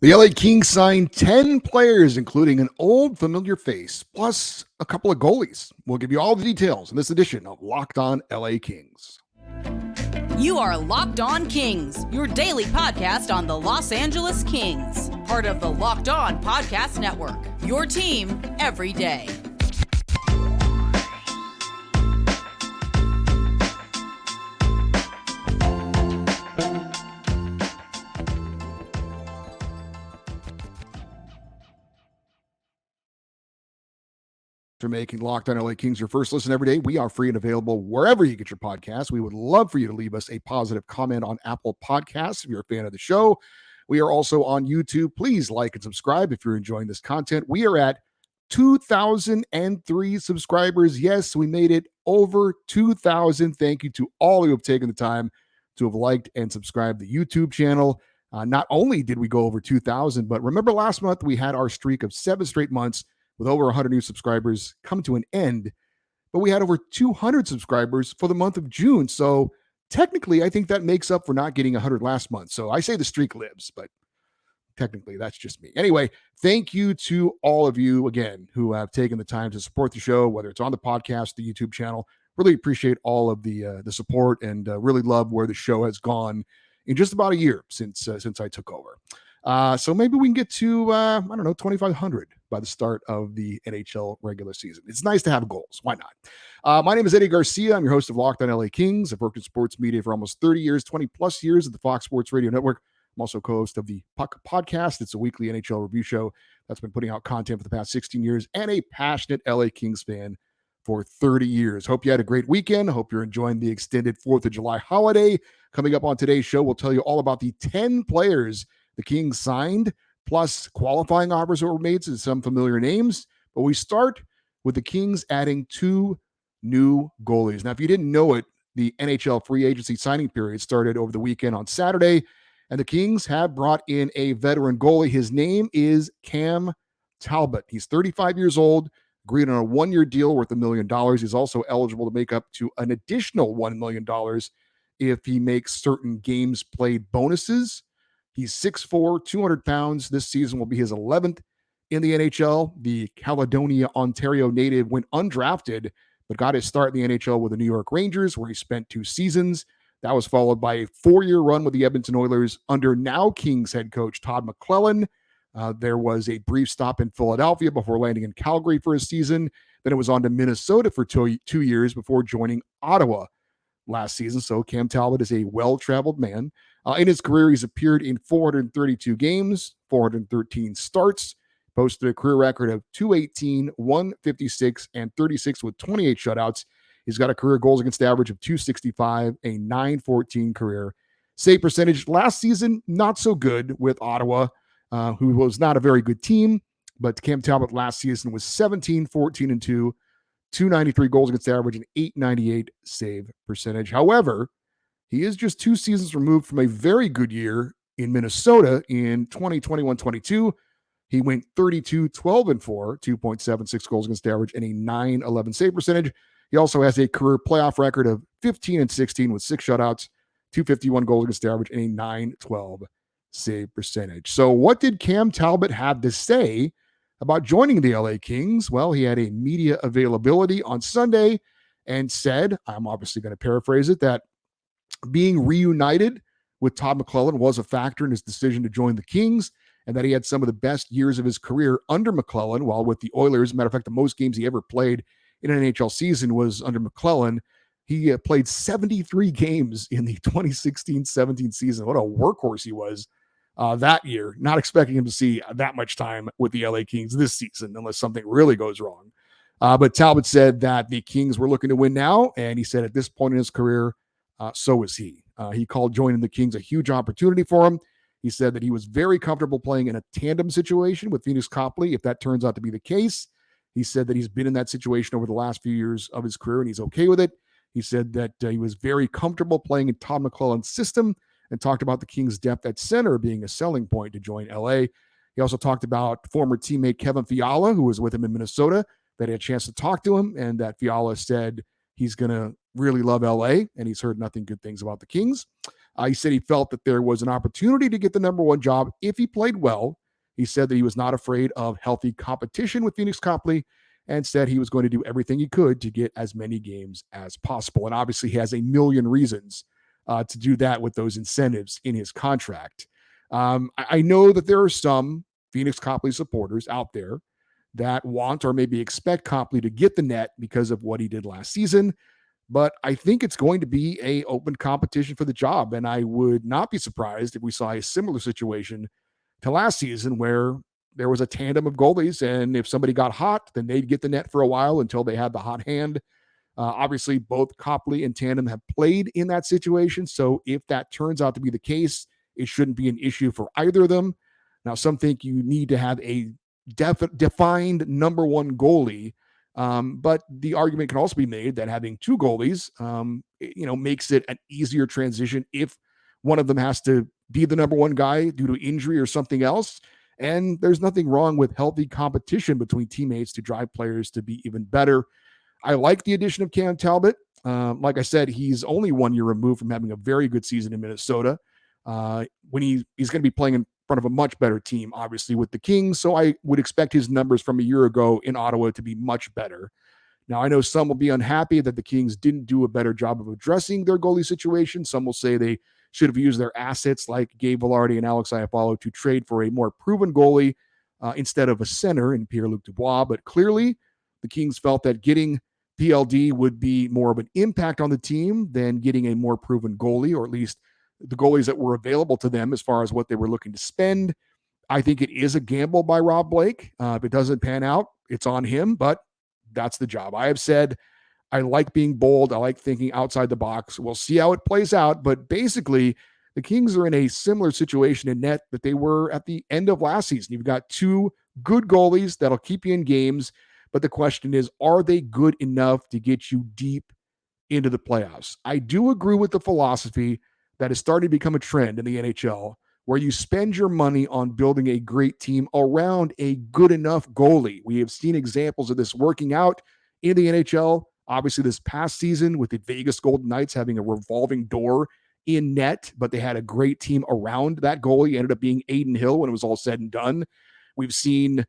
The LA Kings signed 10 players, including an old familiar face, plus a couple of goalies. We'll give you all the details in this edition of Locked On LA Kings. You are Locked On Kings, your daily podcast on the Los Angeles Kings, part of the Locked On Podcast Network, your team every day. For making Locked On LA Kings your first listen every day, we are free and available wherever you get your podcasts. We would love for you to leave us a positive comment on Apple Podcasts if you're a fan of the show. We are also on YouTube. Please like and subscribe if you're enjoying this content. We are at 2,003 subscribers. Yes, we made it over 2,000. Thank you to all who have taken the time to have liked and subscribed the YouTube channel. Not only did we go over 2,000, but remember last month we had our streak of 7 straight months with over 100 new subscribers come to an end, but we had over 200 subscribers for the month of June. So technically, I think that makes up for not getting 100 last month. So I say the streak lives, but technically that's just me. Anyway, thank you to all of you again who have taken the time to support the show, whether it's on the podcast, the YouTube channel. Really appreciate all of the support and really love where the show has gone in just about a year since I took over. So maybe we can get to, 2,500 by the start of the NHL regular season. It's nice to have goals. Why not? My name is Eddie Garcia. I'm your host of Locked On LA Kings. I've worked in sports media for almost 30 years, 20 plus years at the Fox Sports Radio Network. I'm also co-host of the Puck Podcast. It's a weekly NHL review show that's been putting out content for the past 16 years and a passionate LA Kings fan for 30 years. Hope you had a great weekend. Hope you're enjoying the extended 4th of July holiday. Coming up on today's show, we'll tell you all about the 10 players the Kings signed, plus qualifying offers that were made to some familiar names. But we start with the Kings adding 2 new goalies. Now, if you didn't know it, the NHL free agency signing period started over the weekend on Saturday, and the Kings have brought in a veteran goalie. His name is Cam Talbot. He's 35 years old, agreed on a 1-year deal worth $1 million. He's also eligible to make up to an additional $1 million if he makes certain games played bonuses. He's 6'4", 200 pounds. This season will be his 11th in the NHL. The Caledonia, Ontario native went undrafted, but got his start in the NHL with the New York Rangers, where he spent 2 seasons. That was followed by a 4-year run with the Edmonton Oilers under now Kings head coach Todd McLellan. There was a brief stop in Philadelphia before landing in Calgary for a season. Then it was on to Minnesota for 2 years before joining Ottawa last season. So Cam Talbot is a well-traveled man. In his career, he's appeared in 432 games, 413 starts, posted a career record of 218, 156, and 36 with 28 shutouts. He's got a career goals against average of 265, a 914 career save percentage. Last season, not so good with Ottawa, who was not a very good team, but Cam Talbot last season was 17, 14, and 2, 293 goals against average, and 898 save percentage. However, he is just 2 seasons removed from a very good year in Minnesota in 2021-22. He went 32, 12, and 4, 2.76 goals against average, and a 911 save percentage. He also has a career playoff record of 15 and 16 with 6 shutouts, 251 goals against average, and a 912 save percentage. So what did Cam Talbot have to say about joining the LA Kings? Well, he had a media availability on Sunday and said, I'm obviously going to paraphrase it, that being reunited with Todd McLellan was a factor in his decision to join the Kings, and that he had some of the best years of his career under McLellan while with the Oilers. Matter of fact, the most games he ever played in an NHL season was under McLellan. He played 73 games in the 2016-17 season. What a workhorse he was that year. Not expecting him to see that much time with the LA Kings this season unless something really goes wrong. But Talbot said that the Kings were looking to win now, and he said at this point in his career, so is he. He called joining the Kings a huge opportunity for him. He said that he was very comfortable playing in a tandem situation with Phoenix Copley, if that turns out to be the case. He said that he's been in that situation over the last few years of his career, and he's okay with it. He said that he was very comfortable playing in Todd McLellan's system and talked about the Kings' depth at center being a selling point to join LA. He also talked about former teammate Kevin Fiala, who was with him in Minnesota, that he had a chance to talk to him, and that Fiala said he's going to really love LA, and he's heard nothing good things about the Kings. He said he felt that there was an opportunity to get the number one job if he played well. He said that he was not afraid of healthy competition with Phoenix Copley and said he was going to do everything he could to get as many games as possible. And obviously, he has a million reasons to do that with those incentives in his contract. I know that there are some Phoenix Copley supporters out there that want or maybe expect Copley to get the net because of what he did last season. But I think it's going to be a open competition for the job. And I would not be surprised if we saw a similar situation to last season where there was a tandem of goalies. And if somebody got hot, then they'd get the net for a while until they had the hot hand. Obviously, both Copley and Tandem have played in that situation. So if that turns out to be the case, it shouldn't be an issue for either of them. Now, some think you need to have a defined number one goalie. But the argument can also be made that having two goalies, makes it an easier transition if one of them has to be the number one guy due to injury or something else. And there's nothing wrong with healthy competition between teammates to drive players to be even better. I like the addition of Cam Talbot. Like I said, he's only 1 year removed from having a very good season in Minnesota. When he's going to be playing in front of a much better team, obviously, with the Kings. So I would expect his numbers from a year ago in Ottawa to be much better. Now, I know some will be unhappy that the Kings didn't do a better job of addressing their goalie situation. Some will say they should have used their assets like Gabe Velarde and Alex Iafallo to trade for a more proven goalie instead of a center in Pierre-Luc Dubois. But clearly, the Kings felt that getting PLD would be more of an impact on the team than getting a more proven goalie, or at least the goalies that were available to them as far as what they were looking to spend. I think it is a gamble by Rob Blake. If it doesn't pan out, it's on him, but that's the job. I have said I like being bold. I like thinking outside the box. We'll see how it plays out, but basically the Kings are in a similar situation in net that they were at the end of last season. You've got two good goalies that'll keep you in games, but the question is, are they good enough to get you deep into the playoffs? I do agree with the philosophy that is starting to become a trend in the NHL, where you spend your money on building a great team around a good enough goalie. We have seen examples of this working out in the NHL. Obviously, this past season with the Vegas Golden Knights having a revolving door in net, but they had a great team around that goalie. Ended up being Adin Hill when it was all said and done. We've seen,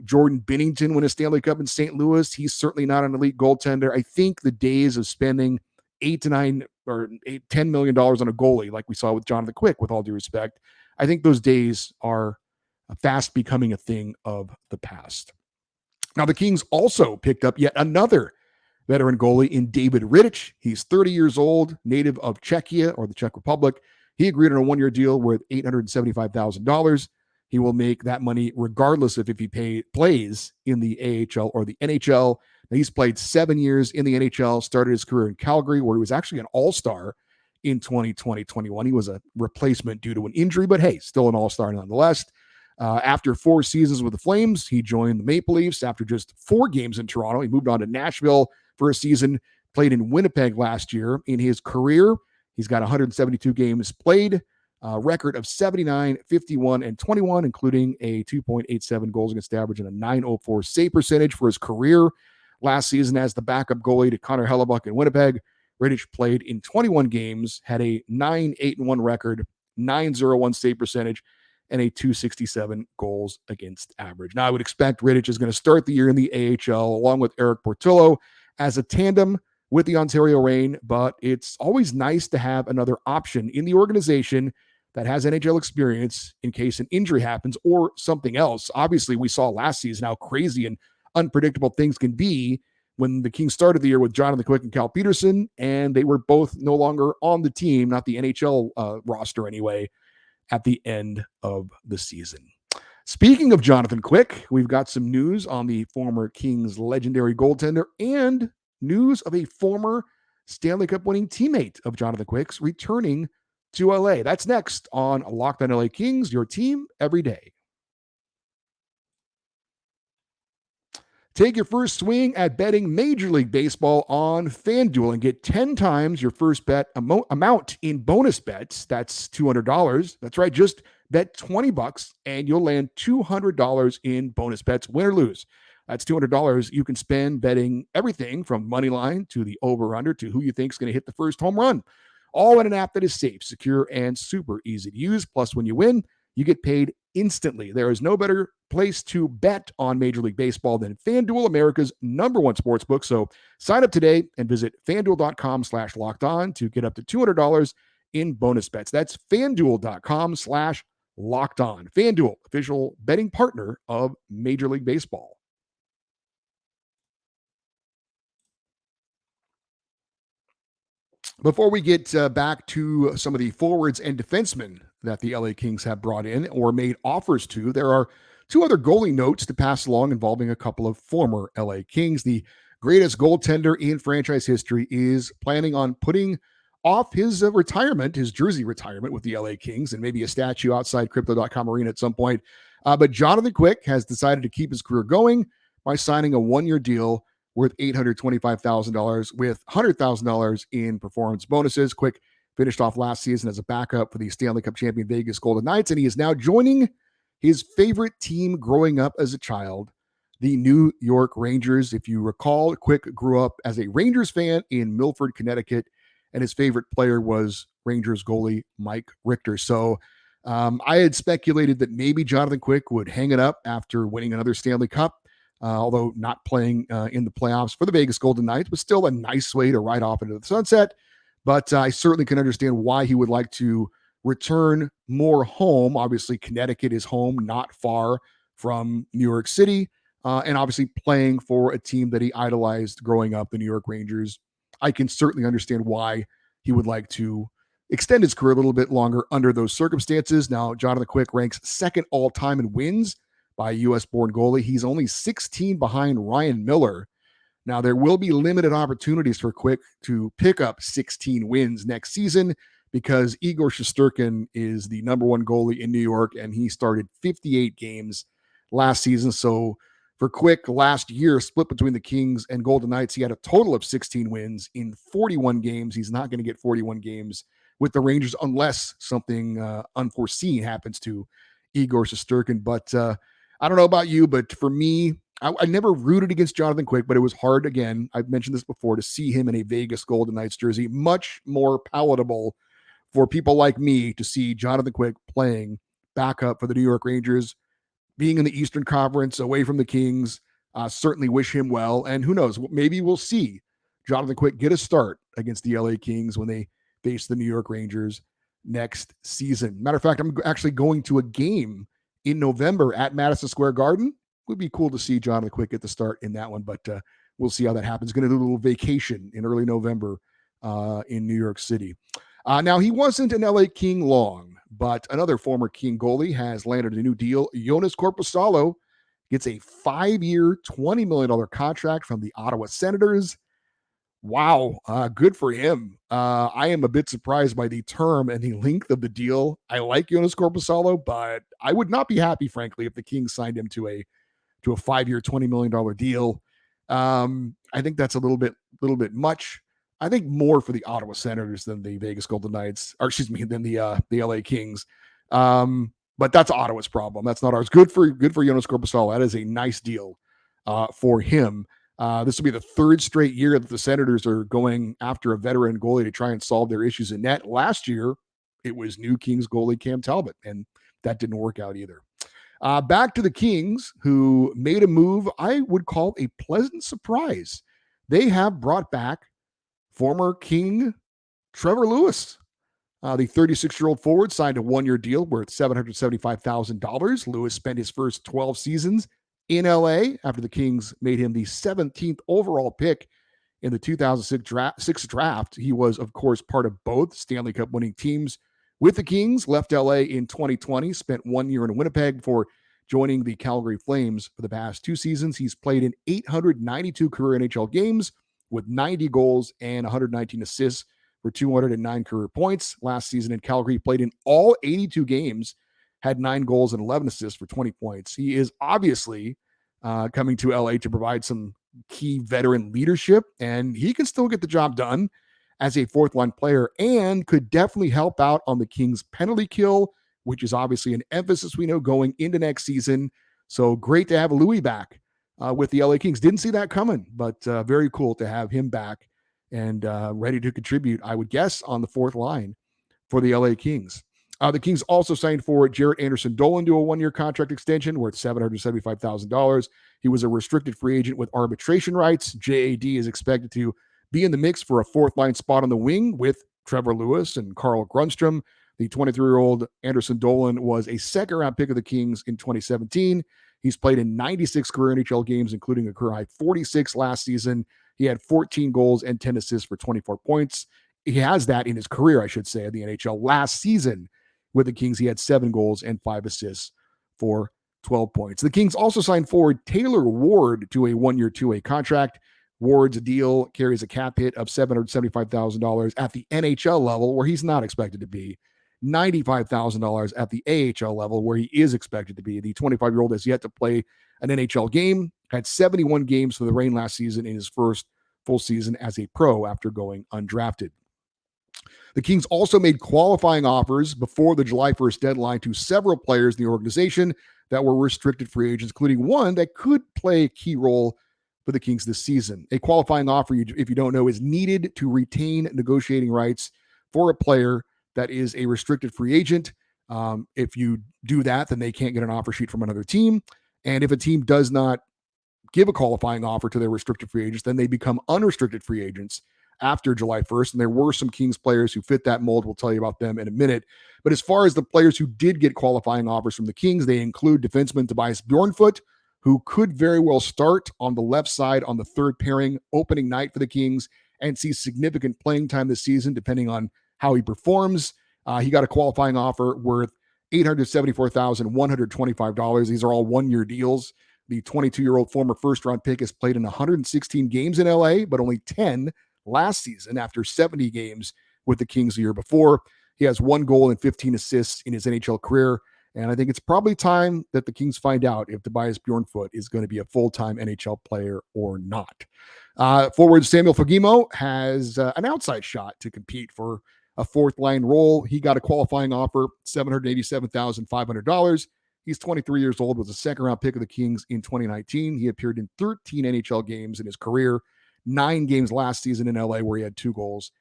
Jordan Binnington win a Stanley Cup in St. Louis. He's certainly not an elite goaltender. I think the days of spending $10 million on a goalie, like we saw with Jonathan Quick, with all due respect, I think those days are fast becoming a thing of the past. Now, the Kings also picked up yet another veteran goalie in David Rittich. He's 30 years old, native of Czechia or the Czech Republic. He agreed on a 1-year deal worth $875,000. He will make that money regardless of if he plays in the AHL or the NHL. Now, he's played 7 years in the NHL, started his career in Calgary, where he was actually an all-star in 2020-21. He was a replacement due to an injury, but hey, still an all-star nonetheless. After 4 seasons with the Flames, he joined the Maple Leafs. After just 4 games in Toronto, he moved on to Nashville for a season, played in Winnipeg last year. In his career, he's got 172 games played, a record of 79, 51, and 21, including a 2.87 goals against average and a 904 save percentage for his career. Last season, as the backup goalie to Connor Hellebuck in Winnipeg, Rittich played in 21 games, had a 9-8-1 record, 901 save percentage, and a 267 goals against average. Now, I would expect Rittich is going to start the year in the AHL along with Eric Portillo as a tandem with the Ontario Reign, but it's always nice to have another option in the organization that has NHL experience in case an injury happens or something else. Obviously, we saw last season how crazy and unpredictable things can be when the Kings started the year with Jonathan Quick and Cal Peterson, and they were both no longer on the team, not the NHL roster anyway, at the end of the season. Speaking of Jonathan Quick, we've got some news on the former Kings legendary goaltender and news of a former Stanley Cup winning teammate of Jonathan Quick's returning to LA. That's next on Locked on LA Kings, your team every day. Take your first swing at betting Major League Baseball on FanDuel and get 10 times your first bet amount in bonus bets. That's $200. That's right. Just bet $20 and you'll land $200 in bonus bets, win or lose. That's $200 you can spend betting everything from money line to the over-under to who you think is going to hit the first home run. all in an app that is safe, secure, and super easy to use. Plus, when you win, you get paid instantly. There is no better place to bet on Major League Baseball than FanDuel, America's #1 sportsbook. So sign up today and visit FanDuel.com/locked-on to get up to $200 in bonus bets. That's FanDuel.com/locked-on. FanDuel, official betting partner of Major League Baseball. Before we get back to some of the forwards and defensemen that the LA Kings have brought in or made offers to, there are two other goalie notes to pass along involving a couple of former LA Kings. The greatest goaltender in franchise history is planning on putting off his retirement, his jersey retirement with the LA Kings, and maybe a statue outside Crypto.com Arena at some point. But Jonathan Quick has decided to keep his career going by signing a one-year deal worth $825,000 with $100,000 in performance bonuses. Quick finished off last season as a backup for the Stanley Cup champion Vegas Golden Knights, and he is now joining his favorite team growing up as a child, the New York Rangers. If you recall, Quick grew up as a Rangers fan in Milford, Connecticut, and his favorite player was Rangers goalie Mike Richter. So I had speculated that maybe Jonathan Quick would hang it up after winning another Stanley Cup. Although not playing in the playoffs for the Vegas Golden Knights, was still a nice way to ride off into the sunset. But I certainly can understand why he would like to return more home. Obviously, Connecticut is home, not far from New York City, and obviously playing for a team that he idolized growing up, the New York Rangers. I can certainly understand why he would like to extend his career a little bit longer under those circumstances. Now, Jonathan Quick ranks second all-time in wins by a U.S.-born goalie. He's only 16 behind Ryan Miller. Now, there will be limited opportunities for Quick to pick up 16 wins next season because Igor Shesterkin is the #1 goalie in New York, and he started 58 games last season. So for Quick, last year, split between the Kings and Golden Knights, he had a total of 16 wins in 41 games. He's not going to get 41 games with the Rangers unless something unforeseen happens to Igor Shesterkin. But I don't know about you, but for me, I never rooted against Jonathan Quick, but it was hard, again, I've mentioned this before, to see him in a Vegas Golden Knights jersey. Much more palatable for people like me to see Jonathan Quick playing backup for the New York Rangers, being in the Eastern Conference, away from the Kings. Certainly wish him well. And who knows, maybe we'll see Jonathan Quick get a start against the LA Kings when they face the New York Rangers next season. Matter of fact, I'm actually going to a game in November at Madison Square Garden. Would be cool to see Jonathan Quick get the start in that one, but we'll see how that happens. Going to do a little vacation in early November in New York City. Now, he wasn't an LA King long, but another former King goalie has landed a new deal. Joonas Korpisalo gets a 5-year, $20 million contract from the Ottawa Senators. Wow, good for him. I am a bit surprised by the term and the length of the deal. I like Joonas Korpisalo, but I would not be happy, frankly, if the Kings signed him to a 5-year, $20 million deal. I think that's a little bit much. I think more for the Ottawa Senators than the Vegas Golden Knights, or excuse me, than the LA Kings. But that's Ottawa's problem. That's not ours. Good for Joonas Korpisalo. That is a nice deal for him. This will be the third straight year that the Senators are going after a veteran goalie to try and solve their issues in net. Last year, it was new Kings goalie Cam Talbot, and that didn't work out either. Back to the Kings, who made a move I would call a pleasant surprise. They have brought back former King Trevor Lewis. The 36-year-old forward signed a one-year deal worth $775,000. Lewis spent his first 12 seasons in LA after the Kings made him the 17th overall pick in the 2006 draft. He was, of course, part of both Stanley Cup winning teams with the Kings, left LA in 2020, spent 1 year in Winnipeg before joining the Calgary Flames for the past 2 seasons. He's played in 892 career NHL games with 90 goals and 119 assists for 209 career points. Last season in Calgary, he played in all 82 games, had 9 goals and 11 assists for 20 points. He is obviously coming to LA to provide some key veteran leadership, and he can still get the job done as a fourth-line player and could definitely help out on the Kings' penalty kill, which is obviously an emphasis we know going into next season. So great to have Louis back with the LA Kings. Didn't see that coming, but very cool to have him back and ready to contribute, I would guess, on the fourth line for the LA Kings. The Kings also signed forward Jarrett Anderson-Dolan to a one-year contract extension worth $775,000. He was a restricted free agent with arbitration rights. JAD is expected to be in the mix for a fourth-line spot on the wing with Trevor Lewis and Carl Grundstrom. The 23-year-old Anderson-Dolan was a second-round pick of the Kings in 2017. He's played in 96 career NHL games, including a career-high 46 last season. He had 14 goals and 10 assists for 24 points. He has that in his career, I should say, in the NHL. Last season with the Kings, he had 7 goals and 5 assists for 12 points. The Kings also signed forward Taylor Ward to a one-year, two-way contract. Ward's deal carries a cap hit of $775,000 at the NHL level, where he's not expected to be, $95,000 at the AHL level, where he is expected to be. The 25-year-old has yet to play an NHL game, had 71 games for the Reign last season in his first full season as a pro after going undrafted. The Kings also made qualifying offers before the July 1st deadline to several players in the organization that were restricted free agents, including one that could play a key role for the Kings this season. A qualifying offer, if you don't know, is needed to retain negotiating rights for a player that is a restricted free agent. If you do that, then they can't get an offer sheet from another team. And if a team does not give a qualifying offer to their restricted free agents, then they become unrestricted free agents after July 1st. And there were some Kings players who fit that mold. We'll tell you about them in a minute. But as far as the players who did get qualifying offers from the Kings, they include defenseman Tobias Bjornfoot, who could very well start on the left side on the third pairing opening night for the Kings and see significant playing time this season, depending on how he performs. He got a qualifying offer worth $874,125. These are all one-year deals. The 22-year-old former first-round pick has played in 116 games in LA, but only 10 last season after 70 games with the Kings the year before. He has 1 goal and 15 assists in his NHL career, and I think it's probably time that the Kings find out if Tobias Bjornfoot is going to be a full-time NHL player or not. Forward Samuel Fagemo has an outside shot to compete for a fourth-line role. He got a qualifying offer, $787,500. He's 23 years old, was a second-round pick of the Kings in 2019. He appeared in 13 NHL games in his career, 9 games last season in LA, where he had 2 goals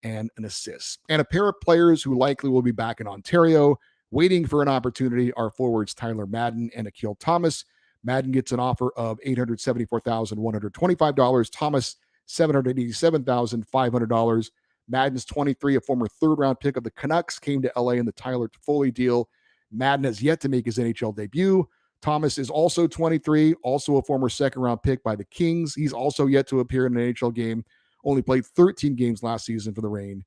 and an assist. And a pair of players who likely will be back in Ontario waiting for an opportunity are forwards Tyler Madden and Akil Thomas. Madden gets an offer of $874,125. Thomas, $787,500. Madden's 23, a former third-round pick of the Canucks, came to LA in the Tyler Toffoli deal. Madden has yet to make his NHL debut. Thomas is also 23, also a former second-round pick by the Kings. He's also yet to appear in an NHL game, only played 13 games last season for the Reign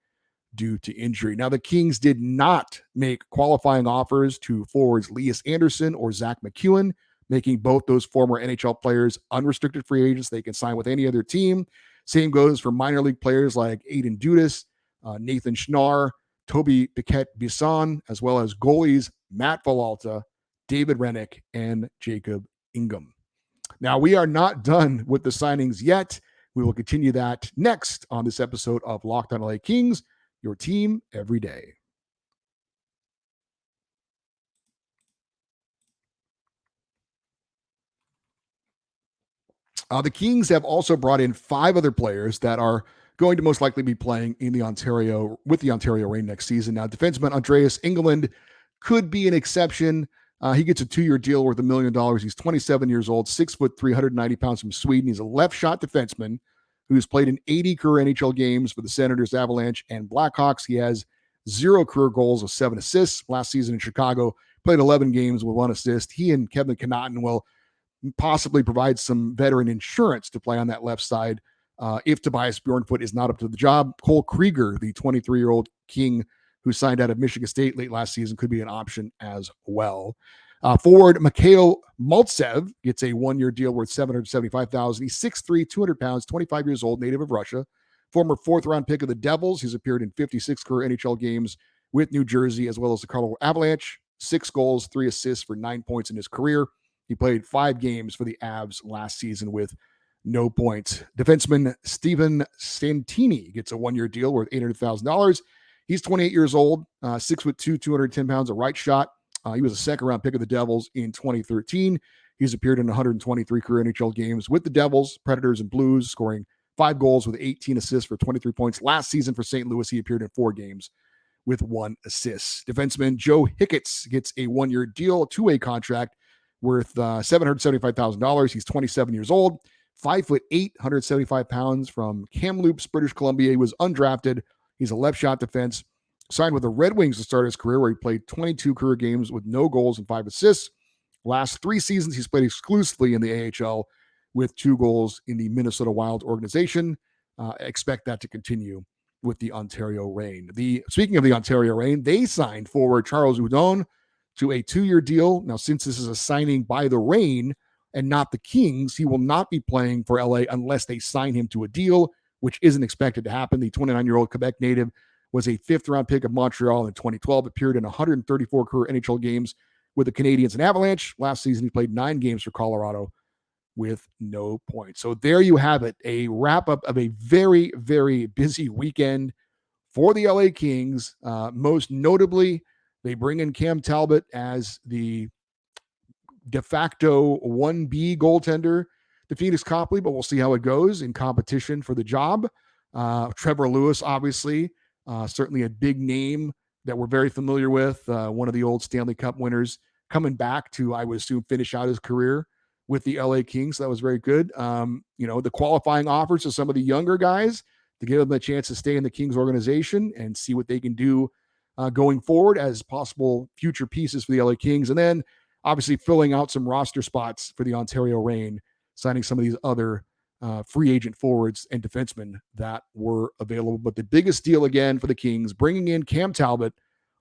due to injury. Now, the Kings did not make qualifying offers to forwards Elias Anderson or Zach McEwen, making both those former NHL players unrestricted free agents. They can sign with any other team. Same goes for minor league players like Aiden Dudas, Nathan Schnarr, Toby Piquet-Bisson, as well as goalies Matt Villalta, David Rennick, and Jacob Ingham. Now, we are not done with the signings yet. We will continue that next on this episode of Locked On LA Kings, your team every day. The Kings have also brought in 5 other players that are going to most likely be playing in the Ontario Reign next season. Now, defenseman Andreas Engelland could be an exception. He gets a 2-year deal worth $1 million. He's 27 years old, 6'3", 190 pounds from Sweden. He's a left shot defenseman who's played in 80 career NHL games for the Senators, Avalanche, and Blackhawks. He has 0 career goals with 7 assists last season in Chicago. Played 11 games with 1 assist. He and Kevin Connaughton will possibly provide some veteran insurance to play on that left side if Tobias Bjornfoot is not up to the job. Cole Krieger, the 23-year-old King who signed out of Michigan State late last season, could be an option as well. Forward Mikhail Maltsev gets a 1-year deal worth $775,000. He's 6'3", 200 pounds, 25 years old, native of Russia. Former 4th-round pick of the Devils. He's appeared in 56 career NHL games with New Jersey, as well as the Colorado Avalanche. 6 goals, 3 assists for 9 points in his career. He played 5 games for the Avs last season with no points. Defenseman Steven Santini gets a 1-year deal worth $800,000. He's 28 years old, 6'2", 210 pounds, a right shot. He was a second-round pick of the Devils in 2013. He's appeared in 123 career NHL games with the Devils, Predators, and Blues, scoring 5 goals with 18 assists for 23 points. Last season for St. Louis, he appeared in 4 games with 1 assist. Defenseman Joe Hicketts gets a 1-year deal, a 2-way contract worth $775,000. He's 27 years old, 5'8", 175 pounds, from Kamloops, British Columbia. He was undrafted. He's a left shot defense. Signed with the Red Wings to start his career, where he played 22 career games with no goals and 5 assists. Last 3 seasons, he's played exclusively in the AHL with 2 goals in the Minnesota Wild organization. Expect that to continue with the Ontario Reign. Speaking of the Ontario Reign, they signed forward Charles Hudon to a 2-year deal. Now, since this is a signing by the Reign and not the Kings, he will not be playing for LA unless they sign him to a deal, which isn't expected to happen. The 29-year-old Quebec native was a 5th-round pick of Montreal in 2012, appeared in 134 career NHL games with the Canadiens and Avalanche. Last season, he played 9 games for Colorado with no points. So there you have it, a wrap-up of a very, very busy weekend for the LA Kings. Most notably, they bring in Cam Talbot as the de facto 1B goaltender to Phoenix Copley, but we'll see how it goes in competition for the job. Trevor Lewis, obviously, certainly a big name that we're very familiar with, one of the old Stanley Cup winners, coming back to, I would assume, finish out his career with the LA Kings. So that was very good. The qualifying offers to some of the younger guys to give them a chance to stay in the Kings organization and see what they can do going forward as possible future pieces for the LA Kings. And then obviously filling out some roster spots for the Ontario Reign, signing some of these other free agent forwards and defensemen that were available. But the biggest deal again for the Kings, bringing in Cam Talbot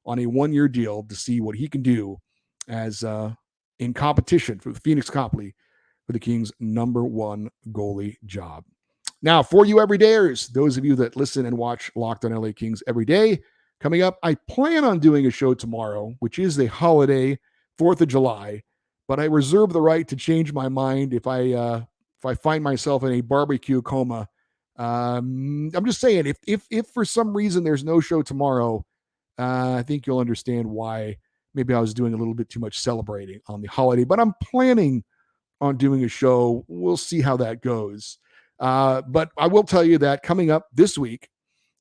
on a 1-year deal to see what he can do as in competition for the Phoenix Copley for the Kings' #1 goalie job. Now, for you everydayers, those of you that listen and watch Locked on LA Kings every day, coming up, I plan on doing a show tomorrow, which is the holiday, 4th of July, but I reserve the right to change my mind if I find myself in a barbecue coma. I'm just saying, if for some reason there's no show tomorrow, I think you'll understand why. Maybe I was doing a little bit too much celebrating on the holiday, but I'm planning on doing a show. We'll see how that goes. But I will tell you that coming up this week,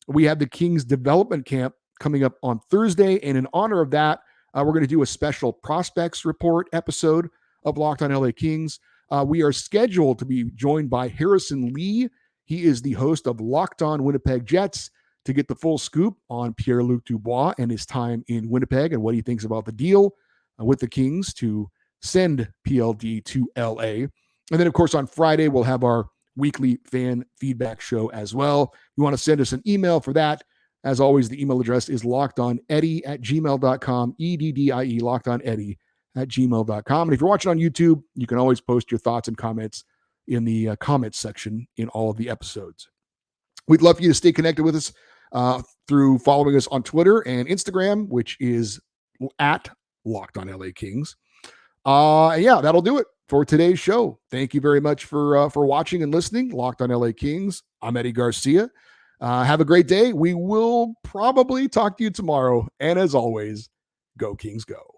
we have the Kings development camp coming up on Thursday. And in honor of that, we're going to do a special prospects report episode of Locked on LA Kings. We are scheduled to be joined by Harrison Lee. He is the host of Locked on Winnipeg Jets, to get the full scoop on Pierre-Luc Dubois and his time in Winnipeg and what he thinks about the deal with the Kings to send PLD to LA. And then, of course, on Friday, we'll have our weekly fan feedback show as well. You want to send us an email for that. As always, the email address is lockedoneddie@gmail.com, EDDIE, lockedoneddie@gmail.com. And if you're watching on YouTube, you can always post your thoughts and comments in the comments section in all of the episodes. We'd love for you to stay connected with us through following us on Twitter and Instagram, which is at Locked on LA Kings. That'll do it for today's show. Thank you very much for watching and listening. Locked on LA Kings. I'm Eddie Garcia. Have a great day. We will probably talk to you tomorrow. And as always, go Kings, go.